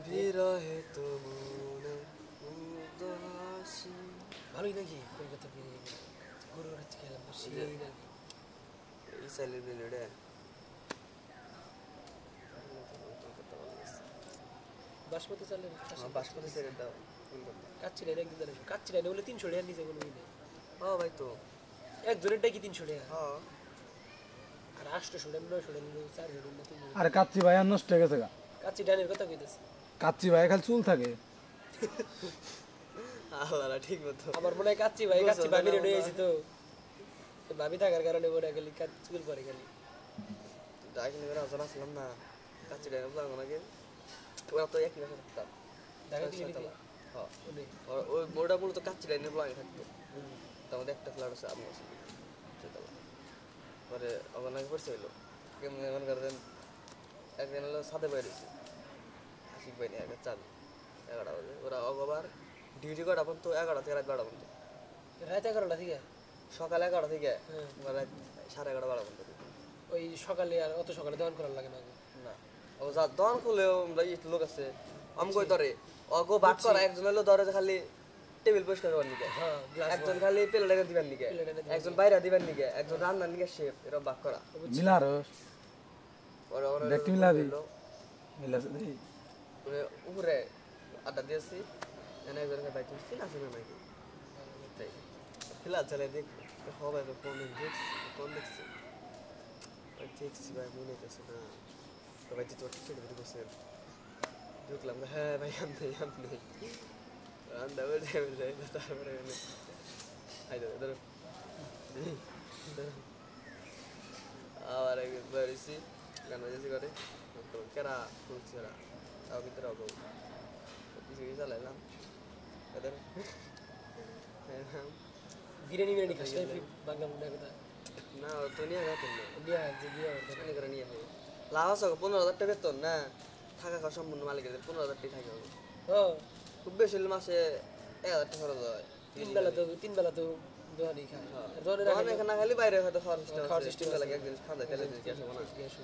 বিরহে তো মনে উদাসী। ভালোই নাকি কলকাতা বিরিয়ানি গরুর হাতে খেলাম সেই নাকি এই চাইলে দিলে রে বাসমতি চালের বাসমতি ছেড়ে দাও কাচ্চি ডাইনে একদিন জানিস কাচ্চি ডাইনে বলে 300 টাকা নিচে কোনো নেই হ্যাঁ ভাই তো একজনেরটা কি 300 টাকা হ্যাঁ আর 800 টাকা 900 টাকা নিলো 400 টাকা না 300 আরে কাচ্চি ভাই আর নষ্ট হয়ে গেছে গা কাচ্চি ডাইনের কথা কইতাছে কাচ্চি ভাই খালি চুল থাকে আল্লাহ ঠিক মতো আমার মনে হয় কাচ্চি ভাবি রে নিয়ে আইছি তো ভাবি থাকার কারণে মনে গেলি চুল পরে গেলি ডাকি নিয়ে রাজা আসলাম না কাচ্চি ডাইনে বললাম ওনাকে ওরা তো একই বাসা থাকতাম ঢাকা থেকে নিতে হ্যাঁ ওই মোড়টা মূলত কাচ্চি ডাইনে বলে থাকতো তার মধ্যে একটা ফ্ল্যাট আছে আমি আছি সেতলা পরে ওখানে পড়ছে হইলো কেমন মনে করেন একদিন হলো সাথে বাইরেছি আশিক বাইরে একটা চাবি 11টা বাজে ওরা অগবার ডিউটি করা পর্যন্ত 11টা থেকে রাত 12টা পর্যন্ত রাত 11টা থেকে সকাল 11টা থেকে রাত 11:30 12 পর্যন্ত ওই সকালে আর অত সকালে দহন করার লাগে না না ও যা দন খুলেও লোক আছে আমি কই ধরে অগো বাট করা একজন হলো ধরে খালি টেবিল পরিষ্কার করার নিকে হ্যাঁ একজন খালি প্লেট দিবার নিকে একজন বাইরে দিবার নিকে একজন রান্নার নিকে শেফ এরা বাক করা মিলারস ওরা ওরা দেখতে মিলাবি মিলাস দেই ওরে উপরে আড্ডা দিয়েছি এনে একজনকে বাইতে দিচ্ছি না শুনে নাকি তাই খেলা চলে দেখ হবে তো কোন দেখছি ওই দেখছি ভাই মনে হইতেছে না তো ভাই তুই টিকিট বের করছে ঢুকলাম হ্যাঁ ভাই আমি রান্না বেড়ে তারপরে ধরো আবার একবার এসি গান বাজেছি করে কেরা খুলছি ওরা তাও ভিতরে অগো কিছু কিছু চালাইলাম এদের বিরিয়ানি খাস বাংলা মুন্ডা কথা না তো নিয়ে গেতেন না নিয়ে যে দিয়ে এখানে করে নিয়ে যাবে লাভ আছে 15,000 টাকা বেতন না থাকা খাওয়া সম্পূর্ণ মালিকের 15,000 টাকা থাকে হবে হ্যাঁ খুব বেশি হলে মাসে 1,000 টাকা খরচ হয় তিন বেলা তো দোহানি খায় দোকানে এখানে না খালি বাইরে হয়তো খাওয়ার সিস্টেম লাগে একদিন খাওয়া খেলে গ্যাস হবে না গ্যাস